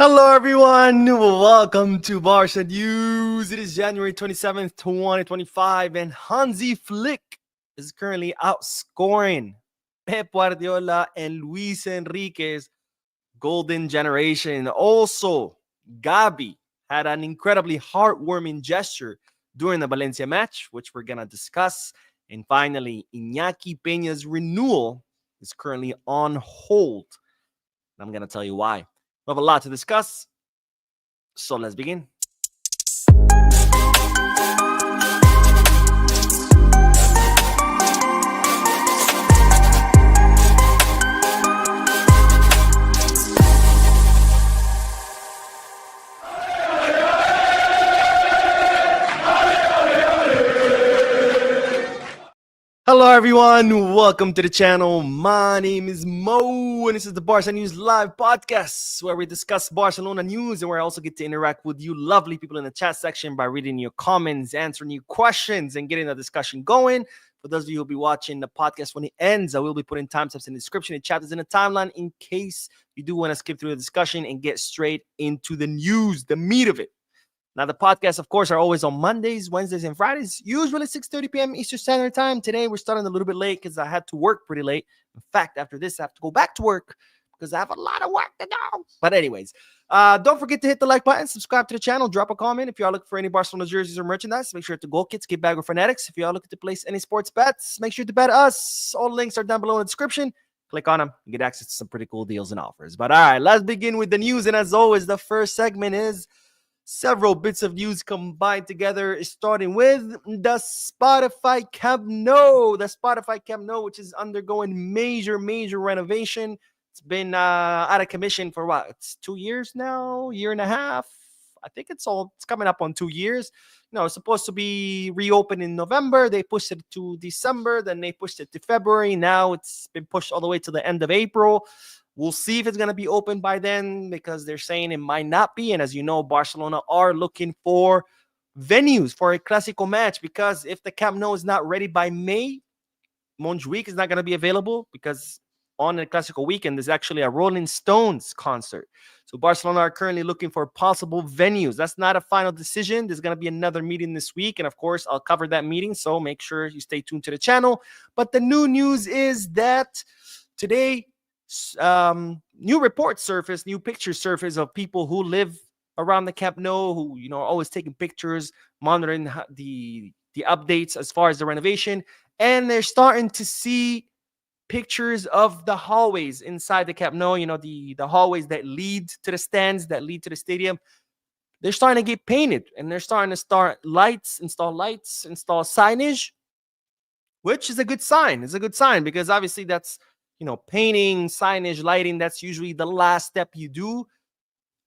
Hello, everyone. Welcome to Barca News. It is January 27th, 2025, and Hansi Flick is currently outscoring Pep Guardiola and Luis Enrique's golden generation. Also, Gavi had an incredibly heartwarming gesture during the Valencia match, which we're going to discuss. And finally, Iñaki Pena's renewal is currently on hold. And I'm going to tell you why. We have a lot to discuss, so let's begin. Hello, everyone. Welcome to the channel. My name is Mo, and this is the Barca News Live podcast, where we discuss Barcelona news and where I also get to interact with you lovely people in the chat section by reading your comments, answering your questions, and getting the discussion going. For those of you who will be watching the podcast when it ends, I will be putting timestamps in the description and chapters in the timeline in case you do want to skip through the discussion and get straight into the news, the meat of it. Now, the podcasts, of course, are always on Mondays, Wednesdays, and Fridays, usually 6:30 p.m. Eastern Standard Time. Today, we're starting a little bit late because I had to work pretty late. In fact, after this, I have to go back to work because I have a lot of work to do. But anyways, don't forget to hit the like button, subscribe to the channel, drop a comment. If you are looking for any Barcelona jerseys or merchandise, make sure to go Kids, Get Bag, or Fanatics. If you are looking to place any sports bets, make sure to bet us. All the links are down below in the description. Click on them and get access to some pretty cool deals and offers. But all right, let's begin with the news. And as always, the first segment is several bits of news combined together, starting with the Spotify Camp Nou. The Spotify Camp Nou, which is undergoing major renovation. It's been out of commission for what? It's 2 years now, year and a half. I think it's coming up on 2 years. It's supposed to be reopened in November. They pushed it to December, then they pushed it to February. Now it's been pushed all the way to the end of April. We'll see if it's going to be open by then because they're saying it might not be. And as you know, Barcelona are looking for venues for a Clásico match because if the Camp Nou is not ready by May, Montjuic is not going to be available because on the Clásico weekend, there's actually a Rolling Stones concert. So Barcelona are currently looking for possible venues. That's not a final decision. There's going to be another meeting this week. And of course, I'll cover that meeting. So make sure you stay tuned to the channel. But the new news is that today, new reports surface, new pictures surface of people who live around the Camp Nou, who are always taking pictures, monitoring the updates as far as the renovation, and they're starting to see pictures of the hallways inside the Camp Nou. The hallways that lead to the stands, that lead to the stadium. They're starting to get painted, and they're starting to install signage, which is a good sign. It's a good sign because obviously that's painting, signage, lighting, that's usually the last step you do.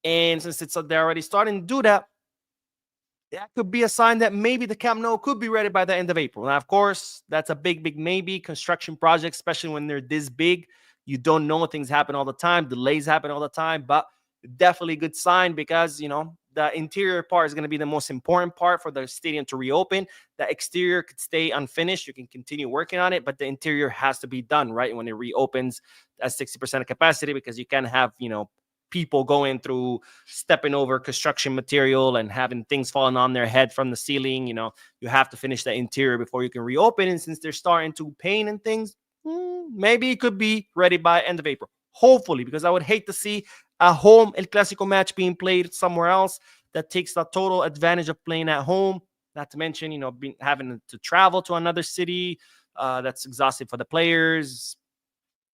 And since they're already starting to do that, that could be a sign that maybe the Camp Nou could be ready by the end of April. Now, of course, that's a big maybe. Construction projects, especially when they're this big, you don't know, things happen all the time. Delays happen all the time, but definitely a good sign because, the interior part is going to be the most important part for the stadium to reopen. The exterior could stay unfinished. You can continue working on it, but the interior has to be done, right? When it reopens at 60% of capacity, because you can't have, people going through, stepping over construction material and having things falling on their head from the ceiling. You have to finish the interior before you can reopen. And since they're starting to paint and things, maybe it could be ready by end of April. Hopefully, because I would hate to see a home El Clásico match being played somewhere else. That takes the total advantage of playing at home. Not to mention, having to travel to another city. That's exhausting for the players.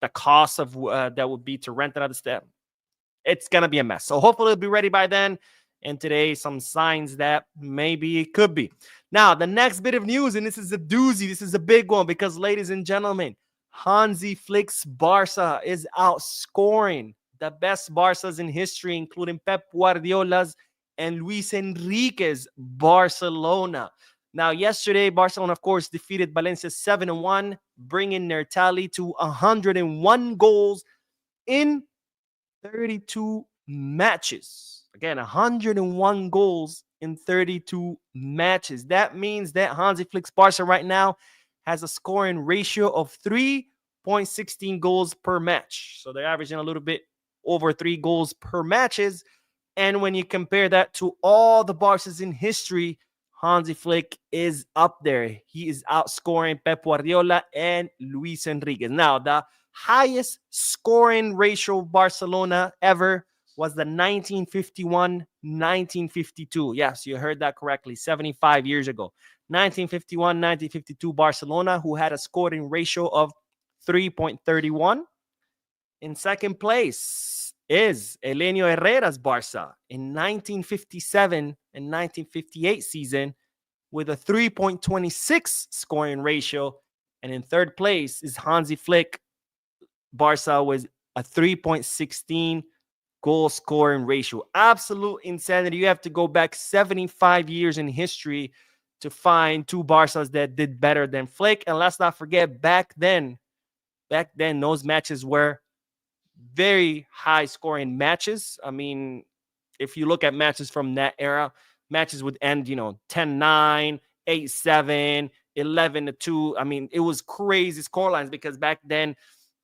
The cost of that would be to rent another step. It's going to be a mess. So hopefully it'll be ready by then. And today, some signs that maybe it could be. Now, the next bit of news, and this is a doozy. This is a big one because, ladies and gentlemen, Hansi Flick's Barca is outscoring the best Barcas in history, including Pep Guardiola's and Luis Enrique's Barcelona. Now, yesterday, Barcelona, of course, defeated Valencia 7-1, bringing their tally to 101 goals in 32 matches. Again, 101 goals in 32 matches. That means that Hansi Flick's Barca right now has a scoring ratio of 3.16 goals per match. So they're averaging a little bit over 3 goals per matches. And when you compare that to all the Barca's in history, Hansi Flick is up there. He is outscoring Pep Guardiola and Luis Enrique. Now, the highest scoring ratio of Barcelona ever was the 1951-1952. Yes, you heard that correctly, 75 years ago. 1951-1952 Barcelona, who had a scoring ratio of 3.31. In second place is Elenio Herrera's Barca in 1957 and 1958 season with a 3.26 scoring ratio. And in third place is Hansi Flick Barca with a 3.16 goal scoring ratio. Absolute insanity. You have to go back 75 years in history to find two Barcas that did better than Flick. And let's not forget, back then, those matches were very high scoring matches. I mean, if you look at matches from that era, matches would end, 10-9, 8-7, 11-2. I mean, it was crazy scorelines because back then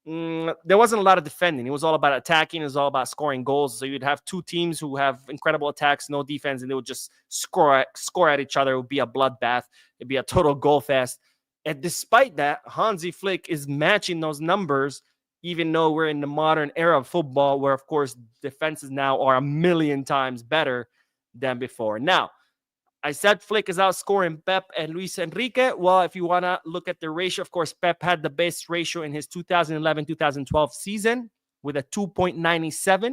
there wasn't a lot of defending. It was all about attacking. It was all about scoring goals. So you'd have two teams who have incredible attacks, no defense, and they would just score at each other. It would be a bloodbath. It'd be a total goal fest. And despite that, Hansi Flick is matching those numbers, even though we're in the modern era of football where, of course, defenses now are a million times better than before. Now, I said Flick is outscoring Pep and Luis Enrique. Well, if you want to look at the ratio, of course, Pep had the best ratio in his 2011-2012 season with a 2.97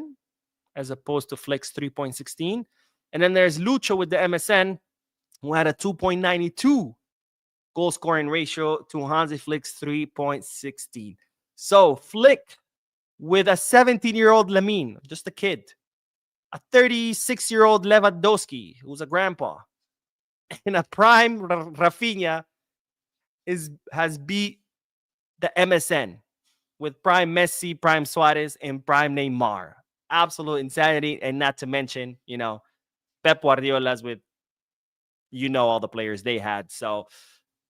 as opposed to Flick's 3.16. And then there's Lucho with the MSN who had a 2.92 goal scoring ratio to Hansi Flick's 3.16. So Flick with a 17-year-old Lamine, just a kid, a 36-year-old Lewandowski, who's a grandpa, and a prime Rafinha has beat the MSN with prime Messi, prime Suarez, and prime Neymar. Absolute insanity, and not to mention, Pep Guardiola's with, all the players they had. So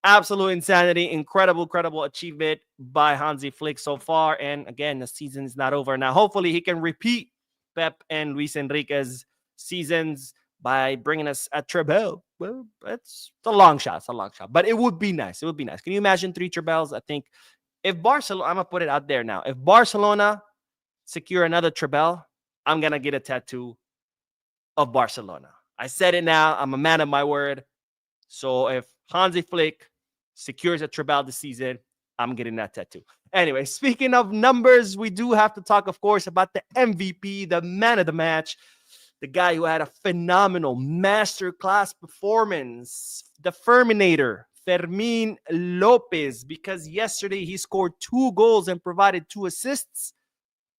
absolute insanity, incredible achievement by Hansi Flick so far. And again, the season is not over. Now, hopefully he can repeat Pep and Luis Enrique's seasons by bringing us a treble. Well, it's a long shot. But it would be nice. Can you imagine 3 trebles? I think if Barcelona, I'm going to put it out there now. If Barcelona secure another treble, I'm going to get a tattoo of Barcelona. I said it now. I'm a man of my word. So if Hansi Flick secures a treble this season, I'm getting that tattoo. Anyway, speaking of numbers, we do have to talk, of course, about the MVP, the man of the match, the guy who had a phenomenal masterclass performance, the Ferminator, Fermin Lopez, because yesterday he scored 2 goals and provided 2 assists.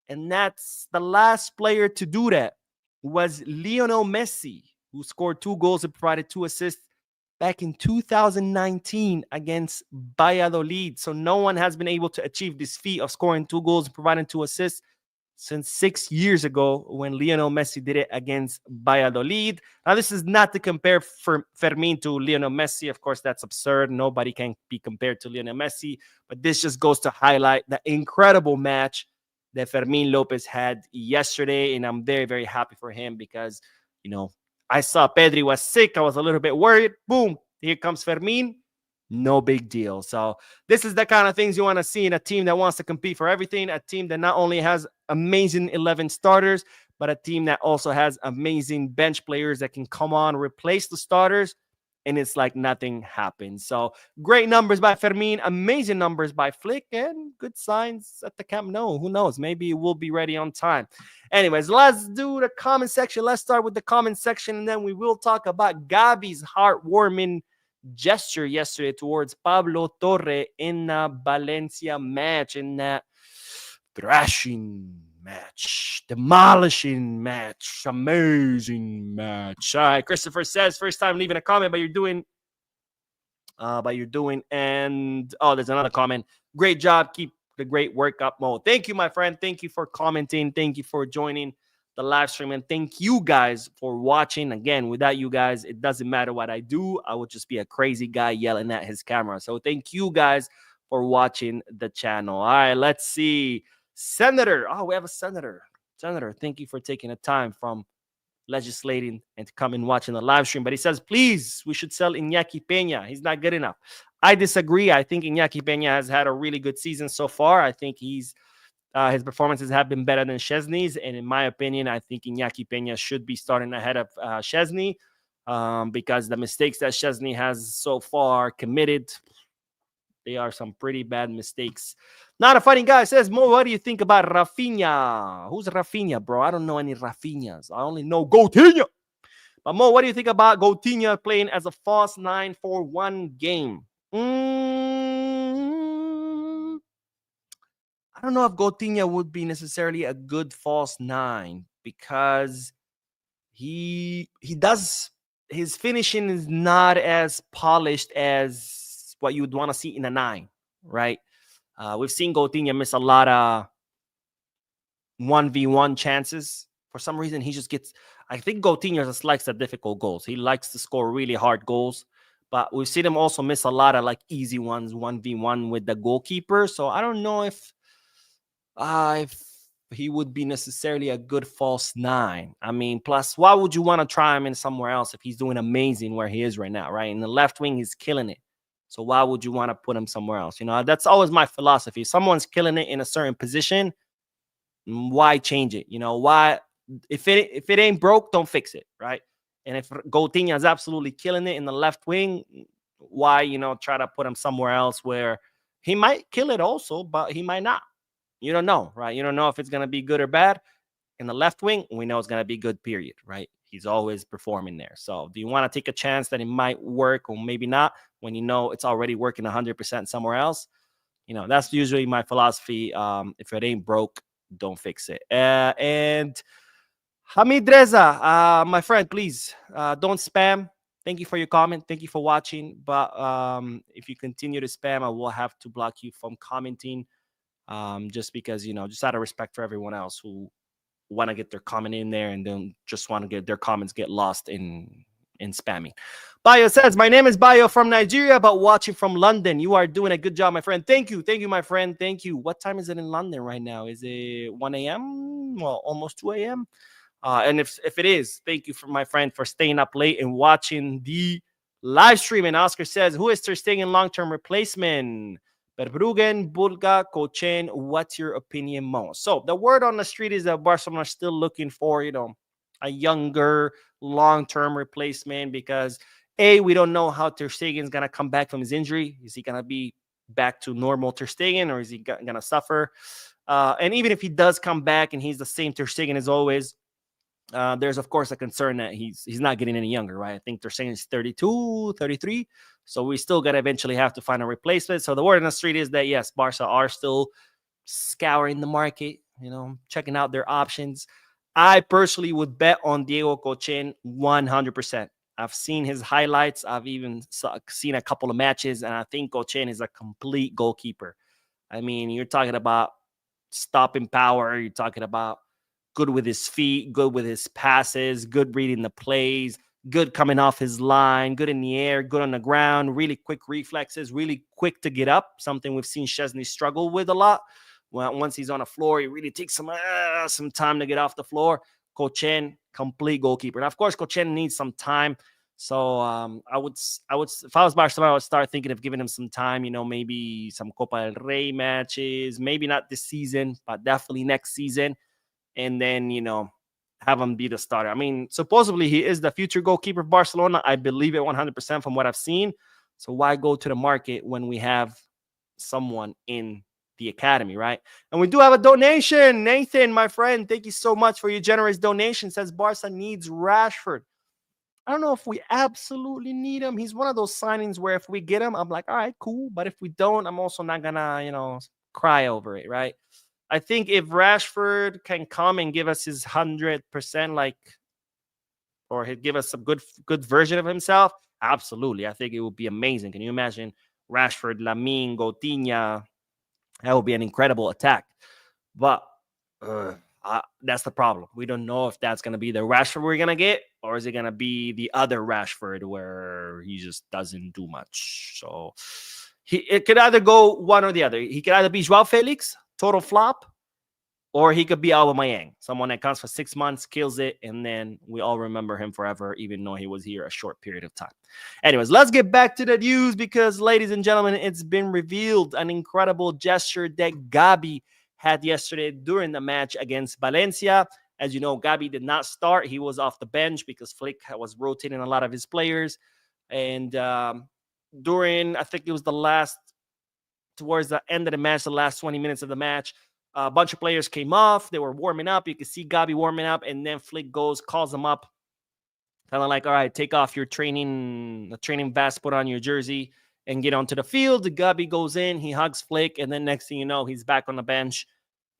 And that's the last player to do that was Lionel Messi, who scored 2 goals and provided 2 assists back in 2019 against Valladolid. So no one has been able to achieve this feat of scoring 2 goals and providing 2 assists since 6 years ago when Lionel Messi did it against Valladolid. Now, this is not to compare Fermin to Lionel Messi. Of course, that's absurd. Nobody can be compared to Lionel Messi. But this just goes to highlight the incredible match that Fermin Lopez had yesterday. And I'm very, very happy for him because, I saw Pedri was sick. I was a little bit worried. Boom, here comes Fermin. No big deal. So this is the kind of things you want to see in a team that wants to compete for everything, a team that not only has amazing 11 starters, but a team that also has amazing bench players that can come on, replace the starters, and it's like nothing happened. So great numbers by Fermin, amazing numbers by Flick, and good signs at the Camp Nou. Who knows? Maybe we'll be ready on time. Anyways, let's do the comment section. Let's start with the comment section, and then we will talk about Gavi's heartwarming gesture yesterday towards Pablo Torre in the Valencia match, in that thrashing match, demolishing match, amazing match. All right, Christopher says first time leaving a comment, but you're doing and there's another comment. Great job, keep the great work up, Mo. Thank you, my friend. Thank you for commenting. Thank you for joining the live stream, and thank you guys for watching. Again, without you guys, it doesn't matter what I do. I would just be a crazy guy yelling at his camera. So thank you guys for watching the channel. All right, let's see. Senator. Oh, we have a senator. Senator, thank you for taking the time from legislating and to come and watching the live stream. But he says, please, we should sell Iñaki Pena. He's not good enough. I disagree. I think Iñaki Pena has had a really good season so far. I think his performances have been better than Szczesny's, and in my opinion, I think Iñaki Pena should be starting ahead of Szczesny, because the mistakes that Szczesny has so far committed, they are some pretty bad mistakes. Not a funny guy says, Mo, what do you think about Rafinha? Who's Rafinha, bro? I don't know any Rafinhas. I only know Coutinho. But Mo, what do you think about Coutinho playing as a false 9 for one game? I don't know if Coutinho would be necessarily a good false 9, because he does, his finishing is not as polished as what you would want to see in a 9, right? We've seen Coutinho miss a lot of 1v1 chances. For some reason, he just gets, I think Coutinho just likes the difficult goals. He likes to score really hard goals. But we've seen him also miss a lot of like easy ones, 1v1 with the goalkeeper. So I don't know if he would be necessarily a good false 9. I mean, plus, why would you want to try him in somewhere else if he's doing amazing where he is right now, right? In the left wing, he's killing it. So why would you want to put him somewhere else? You know, that's always my philosophy. If someone's killing it in a certain position, why change it? You know, why? If it ain't broke, don't fix it, right? And if Coutinho is absolutely killing it in the left wing, why, you know, try to put him somewhere else where he might kill it also, but he might not. You don't know, right? You don't know if it's going to be good or bad. In the left wing, we know it's going to be good, period, right? He's always performing there. So do you want to take a chance that it might work or maybe not when you know it's already working 100% somewhere else? You know, that's usually my philosophy. If it ain't broke, don't fix it. And Hamid Reza, my friend, please don't spam. Thank you for your comment. Thank you for watching. But if you continue to spam, I will have to block you from commenting. Just because, you know, just out of respect for everyone else who want to get their comment in there and then just want to get their comments get lost in spamming. Bayo says, my name is Bayo from Nigeria, but watching from London. You are doing a good job, my friend. Thank you, my friend. Thank you. What time is it in London right now? Is it 1 a.m.? Well, almost 2 a.m. And if it is, thank you for my friend for staying up late and watching the live stream. And Oscar says, who is Ter Stegen long-term replacement? Verbruggen, Bulga, Kochen, what's your opinion, Mo? So the word on the street is that Barcelona are still looking for, you know, a younger, long-term replacement because, A, we don't know how Ter Stegen's going to come back from his injury. Is he going to be back to normal Ter Stegen or is he going to suffer? And even if he does come back and he's the same Ter Stegen as always, there's, of course, a concern that he's not getting any younger, right? I think they're saying he's 32, 33. So we still got to eventually have to find a replacement. So the word on the street is that, yes, Barca are still scouring the market, you know, checking out their options. I personally would bet on Diego Kochen 100%. I've seen his highlights. I've even seen a couple of matches, and I think Kochen is a complete goalkeeper. I mean, you're talking about stopping power. You're talking about good with his feet, good with his passes, good reading the plays, good coming off his line, good in the air, good on the ground, really quick reflexes, really quick to get up, something we've seen Szczesny struggle with a lot. Well, once he's on the floor, he really takes some time to get off the floor. Kochen, complete goalkeeper. Now, of course, Kochen needs some time. So I would, if I was Barcelona, I would start thinking of giving him some time, you know, maybe some Copa del Rey matches, maybe not this season, but definitely next season. And then, you know, have him be the starter. I mean, supposedly he is the future goalkeeper of Barcelona. I believe it 100% from what I've seen. So why go to the market when we have someone in the academy, right? And we do have a donation. Nathan, my friend, thank you so much for your generous donation. Says Barca needs Rashford. I don't know if we absolutely need him. He's one of those signings where if we get him, I'm like, all right, cool. But if we don't, I'm also not going to, you know, cry over it, right? I think if Rashford can come and give us his 100%, like, or he'd give us a good version of himself, absolutely. I think it would be amazing. Can you imagine Rashford, Lamine, Coutinho? That would be an incredible attack. But that's the problem. We don't know if that's going to be the Rashford we're going to get, or is it going to be the other Rashford where he just doesn't do much. So it could either go one or the other. He could either be Joao Felix, total flop, Or he could be Aubameyang, someone that comes for 6 months, kills it, and then we all remember him forever, even though he was here a short period of time. Anyways, let's get back to the news because, ladies and gentlemen, it's been revealed an incredible gesture that Gavi had yesterday during the match against Valencia. As you know, Gavi did not start. He was off the bench because Flick was rotating a lot of his players. And during, I think it was towards the end of the match, the last 20 minutes of the match, a bunch of players came off. They were warming up. You could see Gavi warming up, and then Flick calls them up, kind of like, all right, take off your training vest, put on your jersey, and get onto the field. Gavi goes in, he hugs Flick, and then next thing you know, he's back on the bench.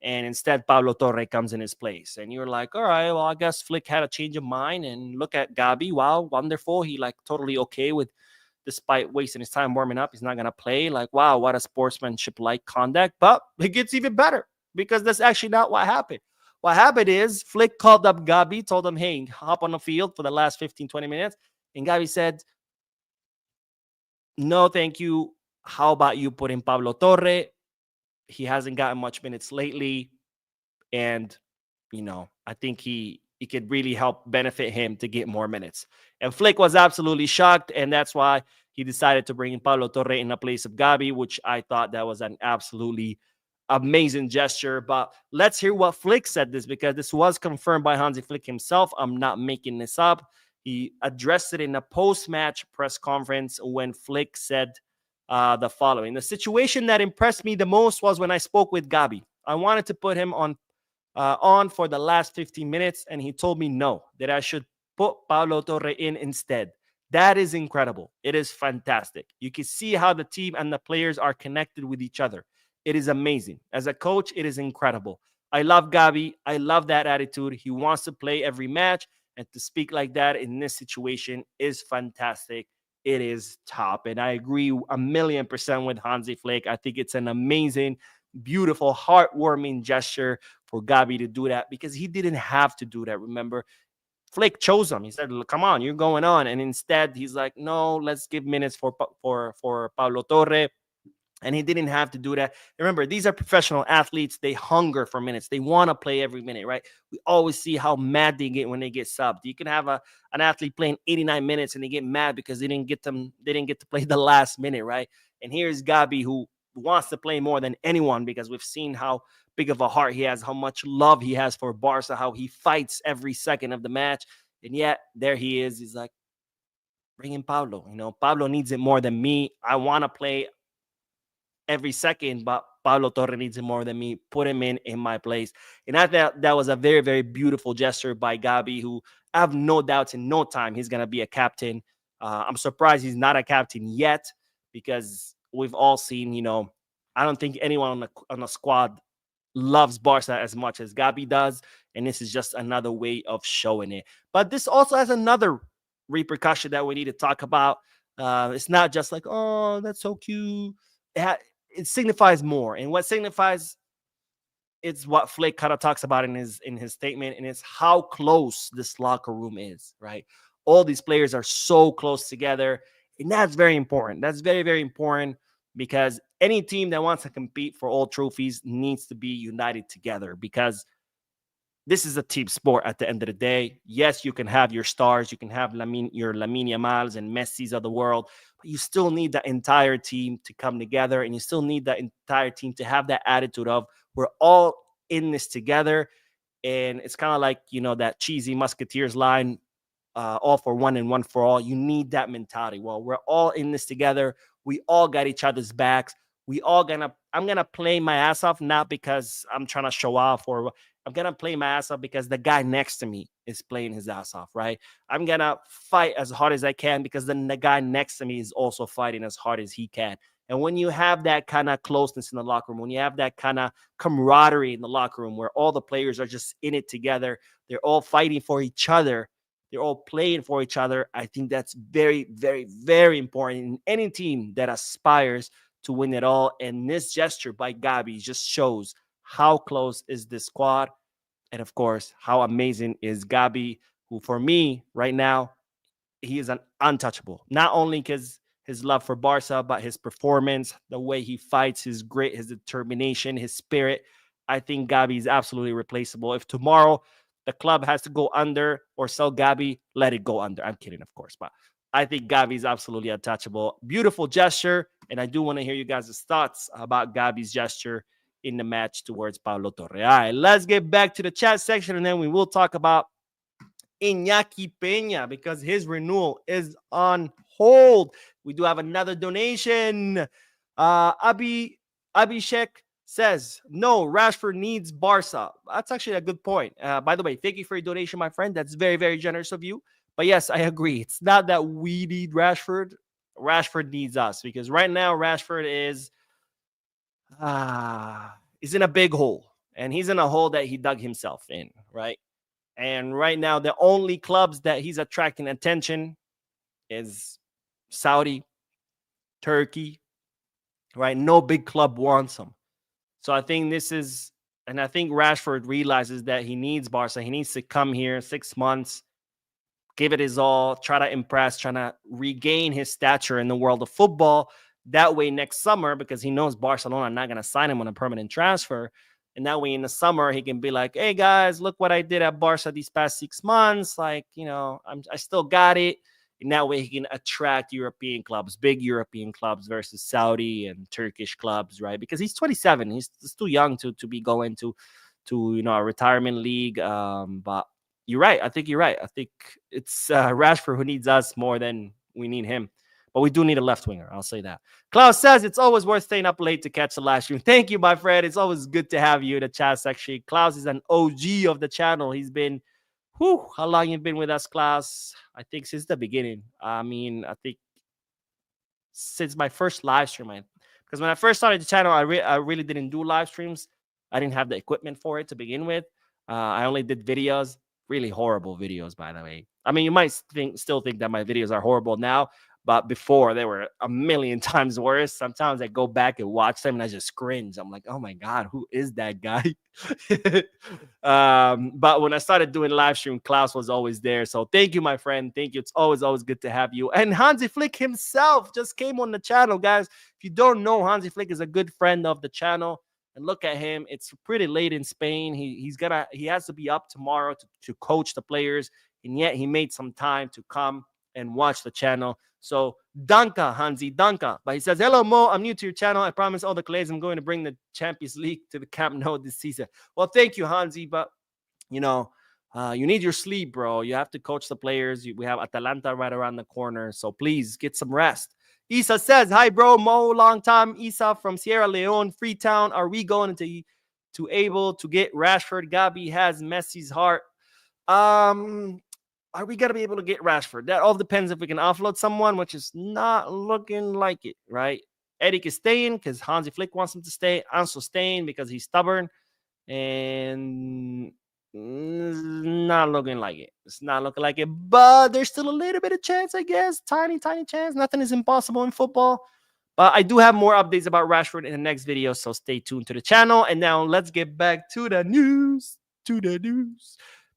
And instead, Pablo Torre comes in his place. And you're like, all right, well, I guess Flick had a change of mind. And look at Gavi. Wow, wonderful. He like totally okay with, despite wasting his time warming up, he's not going to play. Like, wow, what a sportsmanship-like conduct. But it gets even better because that's actually not what happened. What happened is Flick called up Gavi, told him, hey, hop on the field for the last 15, 20 minutes. And Gavi said, no, thank you. How about you put in Pablo Torre? He hasn't gotten much minutes lately. And, I think it could really help benefit him to get more minutes. And Flick was absolutely shocked. And that's why he decided to bring in Pablo Torre in the place of Gavi, which I thought that was an absolutely amazing gesture. But let's hear what Flick said this, because this was confirmed by Hansi Flick himself. I'm not making this up. He addressed it in a post-match press conference when Flick said the following. The situation that impressed me the most was when I spoke with Gavi. I wanted to put him on for the last 15 minutes, and he told me no, that I should put Pablo Torre in instead. That is incredible. It is fantastic. You can see how the team and the players are connected with each other. It is amazing. As a coach, it is incredible. I love Gavi. I love that attitude. He wants to play every match, and to speak like that in this situation is fantastic. It is top. And I agree 1,000,000% with Hansi Flick. I think it's an amazing, beautiful, heartwarming gesture for Gavi to do that, because he didn't have to do that. Remember, Flick chose him. He said, come on, you're going on. And instead, he's like, no, let's give minutes for Pablo Torre. And he didn't have to do that. Remember, these are professional athletes. They hunger for minutes. They want to play every minute, right? We always see how mad they get when they get subbed. You can have an athlete playing 89 minutes and they get mad because they didn't get to play the last minute, right? And here's Gavi, who wants to play more than anyone, because we've seen how big of a heart he has, how much love he has for Barca, how he fights every second of the match. And yet there he is. He's like, bring in Pablo. Pablo needs it more than me. I want to play every second, but Pablo Torre needs it more than me. Put him in my place. And I thought that was a very, very beautiful gesture by Gavi, who I have no doubts in no time he's going to be a captain. I'm surprised he's not a captain yet, because we've all seen, I don't think anyone on the squad loves Barca as much as Gavi does. And this is just another way of showing it. But this also has another repercussion that we need to talk about. It's not just like, oh, that's so cute. It signifies more. And what signifies, it's what Flick kind of talks about in his statement, and it's how close this locker room is, right? All these players are so close together, and that's very important. That's very, very important, because any team that wants to compete for all trophies needs to be united together, because this is a team sport at the end of the day. Yes, you can have your stars, you can have your Lamine Yamals and Messi's of the world, but you still need the entire team to come together, and you still need the entire team to have that attitude of, we're all in this together. And it's kind of like, that cheesy Musketeers line, all for one and one for all. You need that mentality. Well, we're all in this together. We all got each other's backs. I'm gonna play my ass off, not because I'm trying to show off, or I'm gonna play my ass off because the guy next to me is playing his ass off, right? I'm gonna fight as hard as I can because then the guy next to me is also fighting as hard as he can. And when you have that kind of closeness in the locker room, when you have that kind of camaraderie in the locker room, where all the players are just in it together, they're all fighting for each other, they're all playing for each other, I think that's very, very, very important in any team that aspires to win it all. And this gesture by Gavi just shows how close is this squad. And of course, how amazing is Gavi, who for me right now, he is an untouchable. Not only because his love for Barca, but his performance, the way he fights, his grit, his determination, his spirit. I think Gavi is absolutely replaceable. If tomorrow the club has to go under or sell Gavi, let it go under. I'm kidding, of course, but I think Gavi is absolutely untouchable. Beautiful gesture, and I do want to hear you guys' thoughts about Gavi's gesture in the match towards Pablo Torre. All right, let's get back to the chat section, and then we will talk about Inaki Pena because his renewal is on hold. We do have another donation. Abhishek says, no, Rashford needs Barca. That's actually a good point. By the way, thank you for your donation, my friend. That's very, very generous of you. But yes, I agree. It's not that we need Rashford. Rashford needs us because right now Rashford is in a big hole. And he's in a hole that he dug himself in, right? And right now, the only clubs that he's attracting attention is Saudi, Turkey, right? No big club wants him. So I think I think Rashford realizes that he needs Barca. He needs to come here 6 months, give it his all, try to impress, trying to regain his stature in the world of football. That way, next summer, because he knows Barcelona are not going to sign him on a permanent transfer. And that way, in the summer, he can be like, hey, guys, look what I did at Barca these past 6 months. Like, I still got it. And that way, he can attract European clubs, big European clubs versus Saudi and Turkish clubs, right? Because he's 27. He's too young to be going to a retirement league. But you're right. I think you're right. I think it's Rashford who needs us more than we need him. But we do need a left winger. I'll say that. Klaus says it's always worth staying up late to catch the live stream. Thank you, my friend. It's always good to have you in the chat section. Klaus is an OG of the channel. He's been, how long you've been with us, Klaus? I think since the beginning. I think since my first live stream. Because when I first started the channel, I really didn't do live streams. I didn't have the equipment for it to begin with. I only did videos. Really horrible videos, by the way. I mean, you might still think that my videos are horrible now, but before they were a million times worse. Sometimes I go back and watch them and I just cringe. I'm like, oh my God, who is that guy? But when I started doing live stream, Klaus was always there. So thank you, my friend. Thank you. It's always good to have you. And Hansi Flick himself just came on the channel, guys. If you don't know, Hansi Flick is a good friend of the channel. And look at him. It's pretty late in Spain. He has to be up tomorrow to coach the players. And yet he made some time to come and watch the channel. So danka, Hansi, danka. But he says, hello, Mo. I'm new to your channel. I promise all the clays I'm going to bring the Champions League to the Camp Nou this season. Well, thank you, Hansi. But, you need your sleep, bro. You have to coach the players. We have Atalanta right around the corner. So please get some rest. Isa says, hi, bro, Mo, long time. Isa from Sierra Leone, Freetown. Are we going to able to get Rashford? Gavi has Messi's heart. Are we going to be able to get Rashford? That all depends if we can offload someone, which is not looking like it, right? Eric is staying because Hansi Flick wants him to stay. Anso staying because he's stubborn. And not looking like it. It's not looking like it, but there's still a little bit of chance, I guess. Tiny chance. Nothing is impossible in football. But I do have more updates about Rashford in the next video, so stay tuned to the channel. And now let's get back to the news.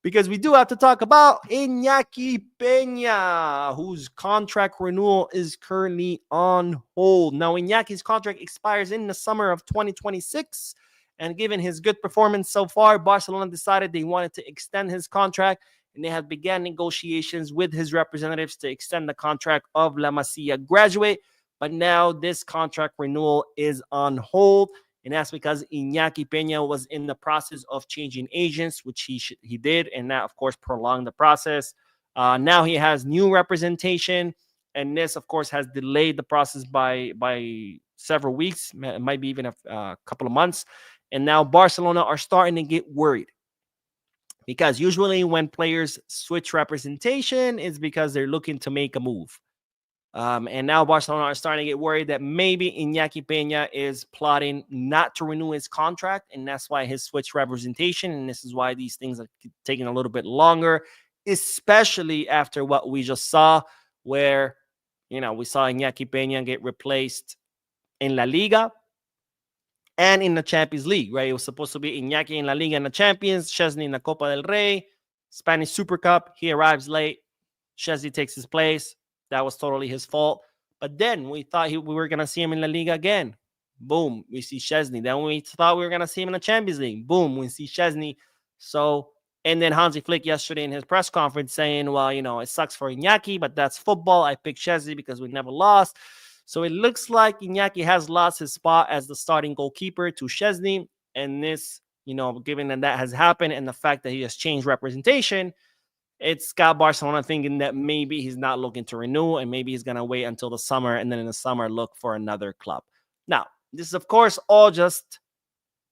Because we do have to talk about Iñaki Pena, whose contract renewal is currently on hold. Now, Iñaki's contract expires in the summer of 2026. And given his good performance so far, Barcelona decided they wanted to extend his contract, and they have began negotiations with his representatives to extend the contract of La Masia graduate. But now this contract renewal is on hold, and that's because Iñaki Pena was in the process of changing agents, which he did, and that, of course, prolonged the process. Now he has new representation, and this, of course, has delayed the process by several weeks, might be even a couple of months. And now Barcelona are starting to get worried because usually when players switch representation, it's because they're looking to make a move. And now Barcelona are starting to get worried that maybe Iñaki Pena is plotting not to renew his contract, and that's why his switch representation, and this is why these things are taking a little bit longer, especially after what we just saw, where, we saw Iñaki Pena get replaced in La Liga and in the Champions League, right? It was supposed to be Iñaki in La Liga and the Champions, Chesney in the Copa del Rey, Spanish Super Cup. He arrives late. Chesney takes his place. That was totally his fault. But then we thought we were going to see him in La Liga again. Boom, we see Chesney. Then we thought we were gonna see him in the Champions League. Boom, we see Chesney. So, and then Hansi Flick yesterday in his press conference saying, "Well, it sucks for Iñaki, but that's football. I picked Chesney because we never lost." So it looks like Iñaki has lost his spot as the starting goalkeeper to Chesney, and this, given that has happened, and the fact that he has changed representation, it's got Barcelona thinking that maybe he's not looking to renew and maybe he's going to wait until the summer and then in the summer look for another club. Now, this is, of course, all just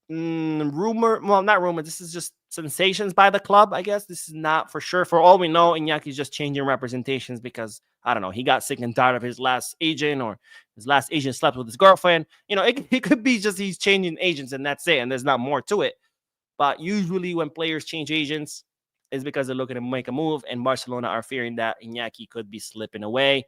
rumor. Well, not rumor. This is just sensations by the club, I guess. This is not for sure. For all we know, Inyaki's just changing representations because, I don't know, he got sick and tired of his last agent or his last agent slept with his girlfriend. It could be just he's changing agents and that's it. And there's not more to it. But usually when players change agents, is because they're looking to make a move, and Barcelona are fearing that Iñaki could be slipping away.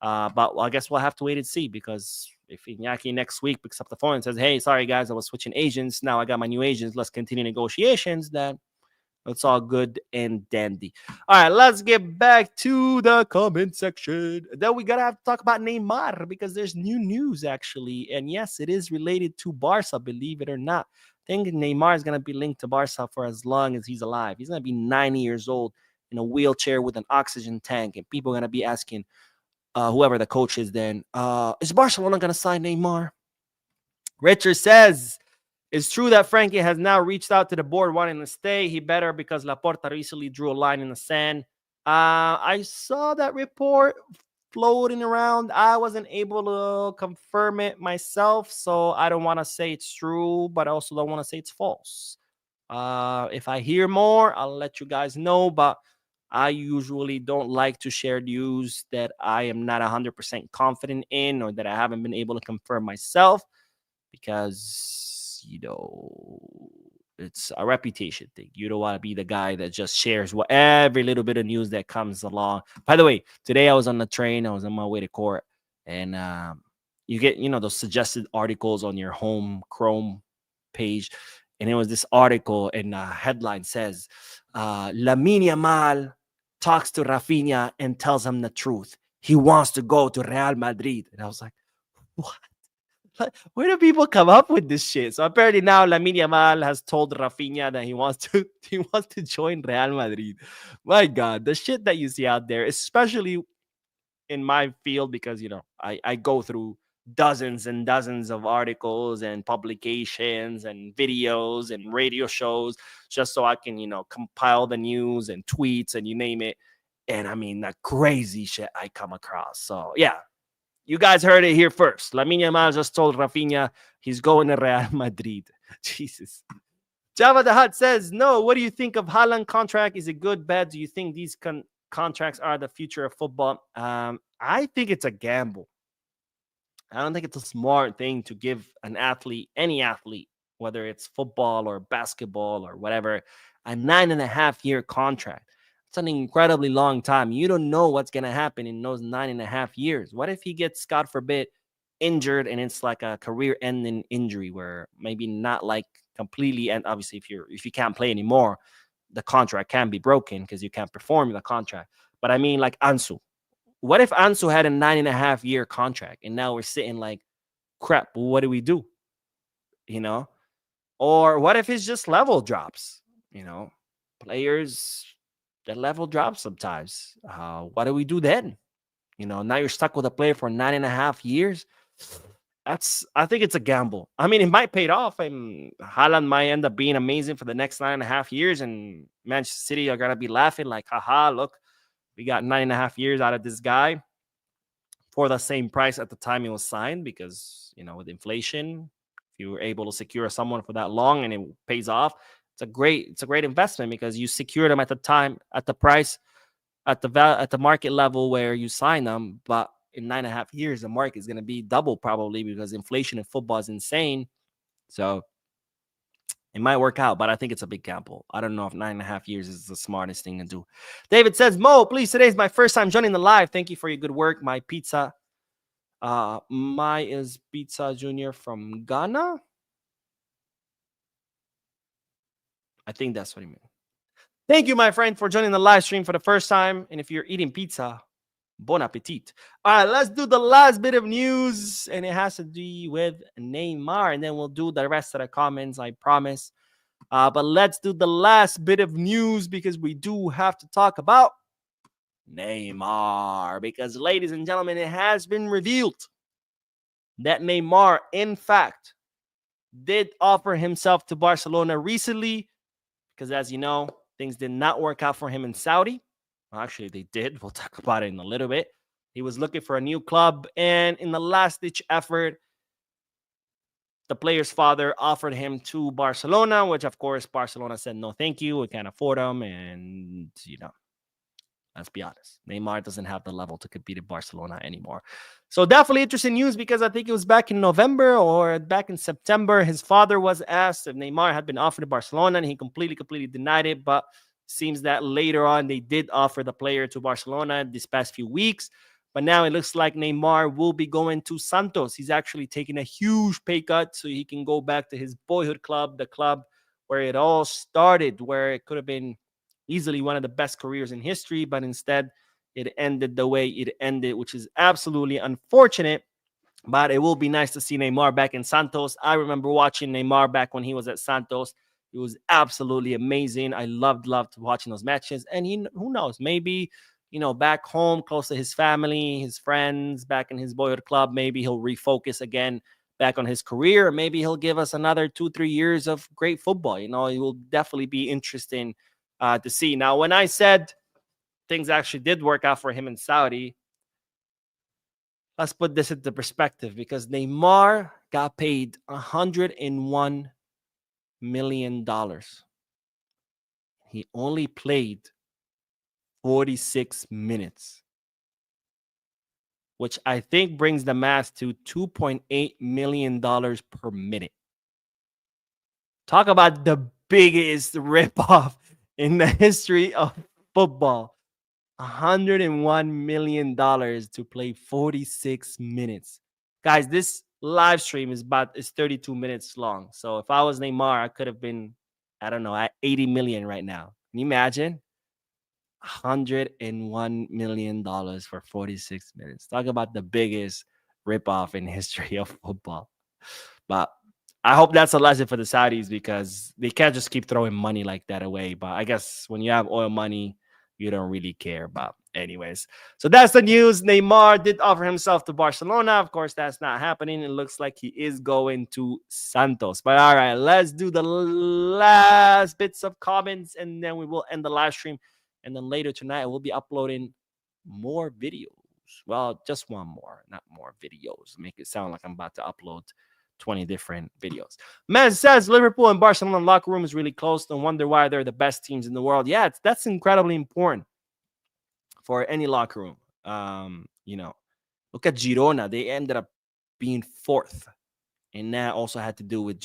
But I guess we'll have to wait and see, because if Iñaki next week picks up the phone and says, "Hey, sorry guys, I was switching agents. Now I got my new agents. Let's continue negotiations," then it's all good and dandy. All right, let's get back to the comment section. Then we gotta have to talk about Neymar because there's new news actually, and yes, it is related to Barca, believe it or not. I think Neymar is gonna be linked to Barca for as long as he's alive. He's gonna be 90 years old in a wheelchair with an oxygen tank, and people are gonna be asking whoever the coach is then, is Barcelona gonna sign Neymar? Richard says, it's true that Frankie has now reached out to the board wanting to stay. He better, because Laporta recently drew a line in the sand. I saw that report floating around. I wasn't able to confirm it myself, so I don't want to say it's true, but I also don't want to say it's false. If I hear more, I'll let you guys know, but I usually don't like to share news that I am not 100% confident in or that I haven't been able to confirm myself, because it's a reputation thing. You don't want to be the guy that just shares every little bit of news that comes along. By the way, today I was on the train. I was on my way to court, and you get those suggested articles on your home Chrome page, and it was this article, and headline says, Lamine Yamal talks to Rafinha and tells him the truth. He wants to go to Real Madrid. And I was like, what? Where do people come up with this shit? So apparently now Lamine Yamal has told Rafinha that he wants to join Real Madrid. My God, the shit that you see out there, especially in my field, because I go through dozens and dozens of articles and publications and videos and radio shows just so I can compile the news and tweets and you name it. And I mean, the crazy shit I come across. So yeah, you guys heard it here first. Lamine Yamal just told Rafinha he's going to Real Madrid. Jesus. Java the Hut says, no, what do you think of Haaland contract? Is it good, bad? Do you think these contracts are the future of football? I think it's a gamble. I don't think it's a smart thing to give an athlete, any athlete, whether it's football or basketball or whatever, a 9.5-year contract. It's an incredibly long time. You don't know what's going to happen in those 9.5 years. What if he gets, God forbid, injured and it's like a career-ending injury where maybe not like completely, and obviously if you can't play anymore, the contract can be broken because you can't perform the contract. But I mean, like Ansu. What if Ansu had a 9.5-year contract and now we're sitting like, crap, what do we do? Or what if his just level drops? Players, the level drops sometimes. What do we do then? Now you're stuck with a player for 9.5 years. I think it's a gamble. I mean, it might pay off, and Haaland might end up being amazing for the next 9.5 years, and Manchester City are gonna be laughing like, haha, look, we got 9.5 years out of this guy for the same price at the time he was signed, because with inflation, if you were able to secure someone for that long and it pays off, it's a great investment, because you secured them at the time, at the price, at the market level where you sign them. But in 9.5 years, the market is going to be double probably, because inflation in football is insane. So it might work out, but I think it's a big gamble. I don't know if 9.5 years is the smartest thing to do. David says, Mo, please, today is my first time joining the live. Thank you for your good work. My pizza. My is Pizza Junior from Ghana. I think that's what he meant. Thank you, my friend, for joining the live stream for the first time. And if you're eating pizza, Bon appetit. All right, let's do the last bit of news, and it has to do with Neymar, and then we'll do the rest of the comments, I promise. But let's do the last bit of news because we do have to talk about Neymar. Because, ladies and gentlemen, it has been revealed that Neymar, in fact, did offer himself to Barcelona recently because, as you know, things did not work out for him in Saudi. Well, actually, they did. We'll talk about it in a little bit. He was looking for a new club, and in the last-ditch effort, the player's father offered him to Barcelona, which, of course, Barcelona said, no, thank you. We can't afford him. And, let's be honest. Neymar doesn't have the level to compete at Barcelona anymore. So definitely interesting news because I think it was back in November or back in September. His father was asked if Neymar had been offered to Barcelona, and he completely denied it. But seems that later on they did offer the player to Barcelona this past few weeks. But now it looks like Neymar will be going to Santos. He's actually taking a huge pay cut so he can go back to his boyhood club, the club where it all started, where it could have been easily one of the best careers in history, but instead it ended the way it ended, which is absolutely unfortunate. But it will be nice to see Neymar back in Santos. I remember watching Neymar back when he was at Santos. It was absolutely amazing. I loved watching those matches. And who knows, maybe, back home, close to his family, his friends, back in his boyhood club, maybe he'll refocus again back on his career. Maybe he'll give us another 2-3 years of great football. It will definitely be interesting to see. Now, when I said things actually did work out for him in Saudi, let's put this into perspective because Neymar got paid $101 million. He only played 46 minutes, which I think brings the math to $2.8 million per minute. Talk about the biggest ripoff in the history of football. $101 million to play 46 minutes. Guys, this live stream is 32 minutes long. So if I was Neymar, I could have been, I don't know, at 80 million right now. Can you imagine? $101 million for 46 minutes. Talk about the biggest ripoff in history of football. But I hope that's a lesson for the Saudis because they can't just keep throwing money like that away. But I guess when you have oil money, you don't really care about. Anyways, so that's the news. Neymar did offer himself to Barcelona. Of course, that's not happening. It looks like he is going to Santos. But all right, let's do the last bits of comments and then we will end the live stream. And then later tonight, we'll be uploading more videos. Well, just one more, not more videos. Make it sound like I'm about to upload 20 different videos. Man says Liverpool and Barcelona locker room is really close. Don't wonder why they're the best teams in the world. Yeah, that's incredibly important for any locker room. Look at Girona. They ended up being fourth. And that also had to do with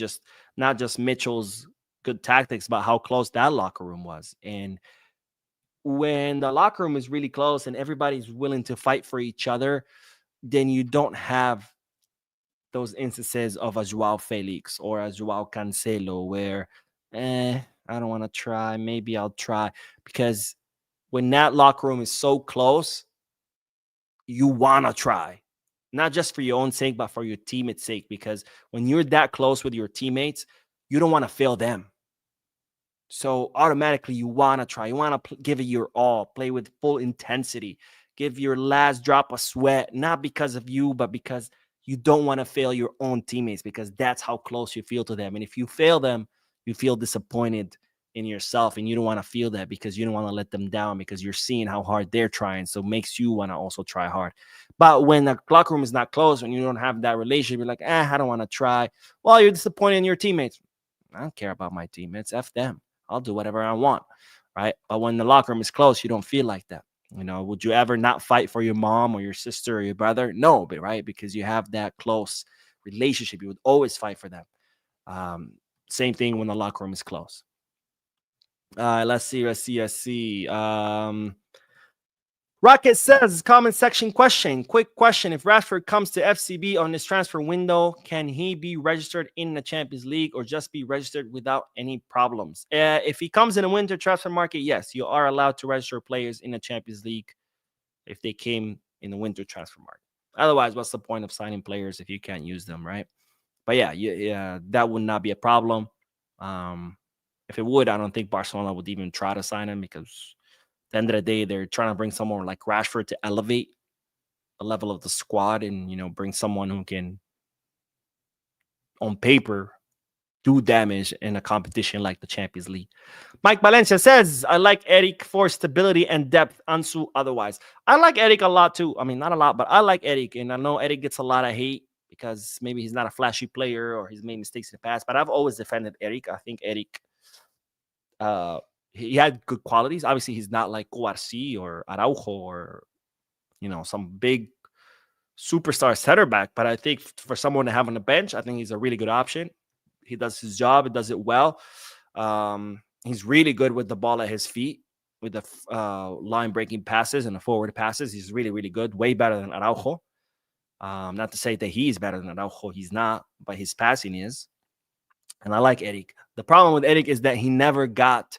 not just Mitchell's good tactics, but how close that locker room was. And when the locker room is really close and everybody's willing to fight for each other, then you don't have those instances of a Joao Felix or a Joao Cancelo where, I don't want to try. Maybe I'll try. Because when that locker room is so close, you want to try. Not just for your own sake, but for your teammates' sake. Because when you're that close with your teammates, you don't want to fail them. So automatically you want to try. You want to give it your all. Play with full intensity. Give your last drop of sweat. Not because of you, but because you don't want to fail your own teammates because that's how close you feel to them. And if you fail them, you feel disappointed in yourself and you don't want to feel that because you don't want to let them down because you're seeing how hard they're trying. So it makes you want to also try hard. But when the locker room is not close, when you don't have that relationship, you're like, I don't want to try. Well, you're disappointed in your teammates. I don't care about my teammates. F them. I'll do whatever I want. Right. But when the locker room is close, you don't feel like that. Would you ever not fight for your mom or your sister or your brother? No, but right, because you have that close relationship. You would always fight for them. Same thing when the locker room is close. Let's see. Rocket says, comment section question. Quick question. If Rashford comes to FCB on this transfer window, can he be registered in the Champions League or just be registered without any problems? If he comes in a winter transfer market, yes, you are allowed to register players in the Champions League if they came in the winter transfer market. Otherwise, what's the point of signing players if you can't use them, right? But yeah, that would not be a problem. Um, if it would, I don't think Barcelona would even try to sign him because at the end of the day, they're trying to bring someone like Rashford to elevate the level of the squad and, bring someone who can, on paper, do damage in a competition like the Champions League. Mike Valencia says, I like Eric for stability and depth. Ansu otherwise. I like Eric a lot too. I mean, not a lot, but I like Eric. And I know Eric gets a lot of hate because maybe he's not a flashy player or he's made mistakes in the past. But I've always defended Eric. I think Eric, he had good qualities. Obviously, he's not like Cuarci or Araujo or, some big superstar center back. But I think for someone to have on the bench, I think he's a really good option. He does his job. He does it well. He's really good with the ball at his feet, with the line-breaking passes and the forward passes. He's really, really good. Way better than Araujo. Not to say that he's better than Araujo. He's not, but his passing is. And I like Eric. The problem with Eric is that he never got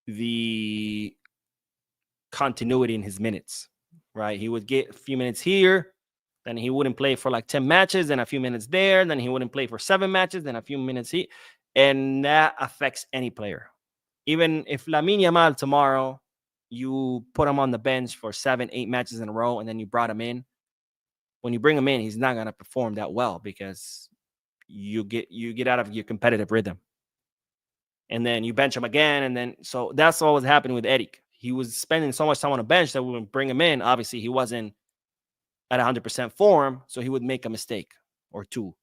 the continuity in his minutes, right? He would get a few minutes here, then he wouldn't play for like 10 matches, then a few minutes there, then he wouldn't play for 7 matches, then a few minutes here. And that affects any player. Even if Lamine Yamal tomorrow, you put him on the bench for 7, 8 matches in a row, and then you brought him in. When you bring him in, he's not going to perform that well because you get out of your competitive rhythm. And then you bench him again. And then, so that's what was happening with Eric. He was spending so much time on the bench that we would bring him in. Obviously, he wasn't at 100% form, so he would make a mistake or two.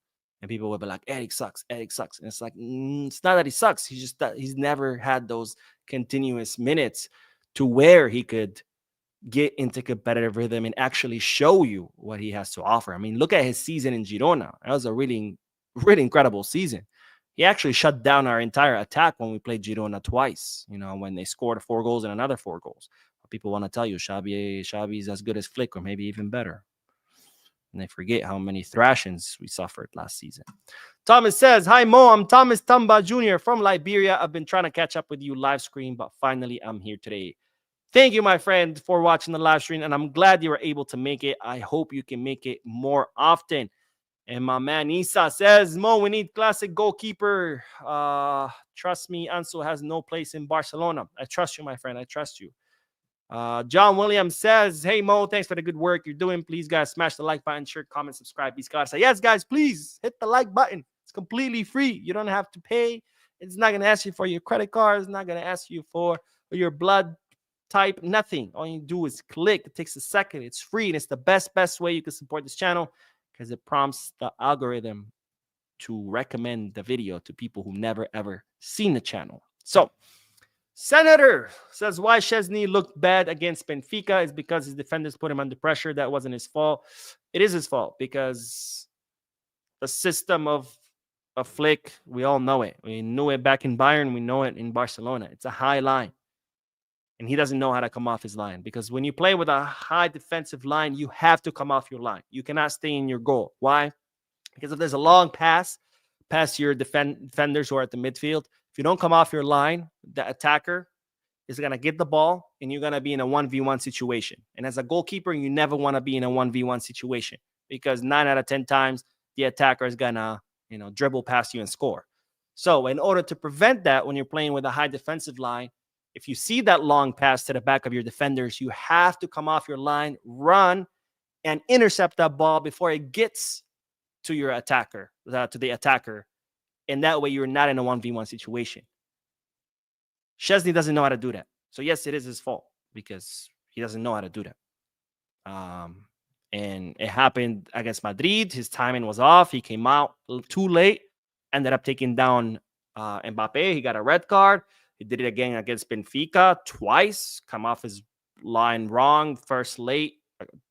And people would be like, Eric sucks. Eric sucks. And it's like, it's not that he sucks. He's just that he's never had those continuous minutes to where he could get into competitive rhythm and actually show you what he has to offer. I mean, look at his season in Girona. That was a really, really incredible season. He actually shut down our entire attack when we played Girona twice, when they scored 4 goals and another 4 goals. People want to tell you Xavi's as good as Flick or maybe even better. And they forget how many thrashings we suffered last season. Thomas says, hi, Mo. I'm Thomas Tamba Jr. from Liberia. I've been trying to catch up with you live stream, but finally I'm here today. Thank you, my friend, for watching the live stream, and I'm glad you were able to make it. I hope you can make it more often. And my man Isa says, Mo, we need classic goalkeeper. Trust me, Ansu has no place in Barcelona. I trust you, my friend. I trust you. John Williams says, hey, Mo, thanks for the good work you're doing. Please, guys, smash the like button, share, comment, subscribe. Yes, guys, please hit the like button. It's completely free. You don't have to pay. It's not going to ask you for your credit card. It's not going to ask you for your blood type, nothing. All you do is click. It takes a second. It's free, and it's the best way you can support this channel because it prompts the algorithm to recommend the video to people who never, ever seen the channel. So, Senator says, why Szczesny looked bad against Benfica is because his defenders put him under pressure. That wasn't his fault. It is his fault because the system of Flick, we all know it. We knew it back in Bayern. We know it in Barcelona. It's a high line. And he doesn't know how to come off his line because when you play with a high defensive line, you have to come off your line. You cannot stay in your goal. Why? Because if there's a long pass past your defenders who are at the midfield, if you don't come off your line, the attacker is going to get the ball and you're going to be in a 1v1 situation. And as a goalkeeper, you never want to be in a 1v1 situation because 9 out of 10 times the attacker is going to, dribble past you and score. So in order to prevent that when you're playing with a high defensive line, if you see that long pass to the back of your defenders, you have to come off your line, run, and intercept that ball before it gets to your attacker, to the attacker. And that way you're not in a 1v1 situation. Szczesny doesn't know how to do that. So yes, it is his fault because he doesn't know how to do that. And it happened against Madrid. His timing was off. He came out too late, ended up taking down Mbappe. He got a red card. He did it again against Benfica twice. Come off his line wrong. First late,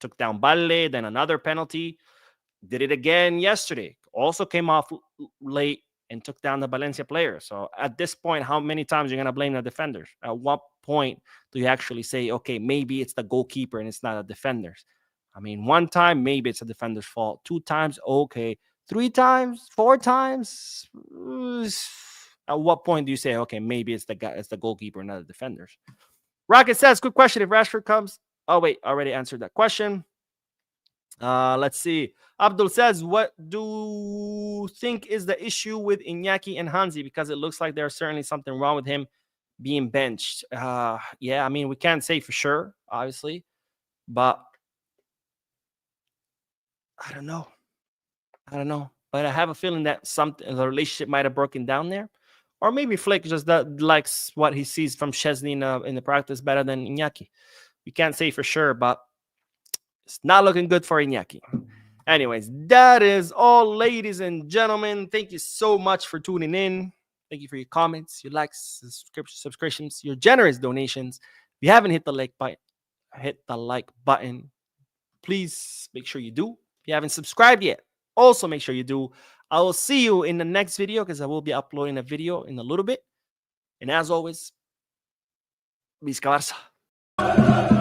took down Balle, then another penalty. Did it again yesterday. Also came off late and took down the Valencia player. So at this point, how many times are you going to blame the defenders? At what point do you actually say, okay, maybe it's the goalkeeper and it's not the defenders? I mean, 1 time, maybe it's a defender's fault. 2 times, okay. 3 times, 4 times, at what point do you say, okay, maybe it's the goalkeeper, not the defenders? Rocket says, good question. If Rashford comes, Oh, wait, already answered that question. Let's see. Abdul says, what do you think is the issue with Iñaki and Hansi? Because it looks like there's certainly something wrong with him being benched. Yeah, I mean, we can't say for sure, obviously, but I don't know. But I have a feeling that the relationship might have broken down there. Or maybe Flick just likes what he sees from Chesney in the practice better than Iñaki. We can't say for sure, but it's not looking good for Iñaki. Anyways, that is all, ladies and gentlemen. Thank you so much for tuning in. Thank you for your comments, your likes, subscriptions, your generous donations. If you haven't hit the like button. Please make sure you do. If you haven't subscribed yet, also make sure you do. I will see you in the next video because I will be uploading a video in a little bit. And as always, Visca Barça.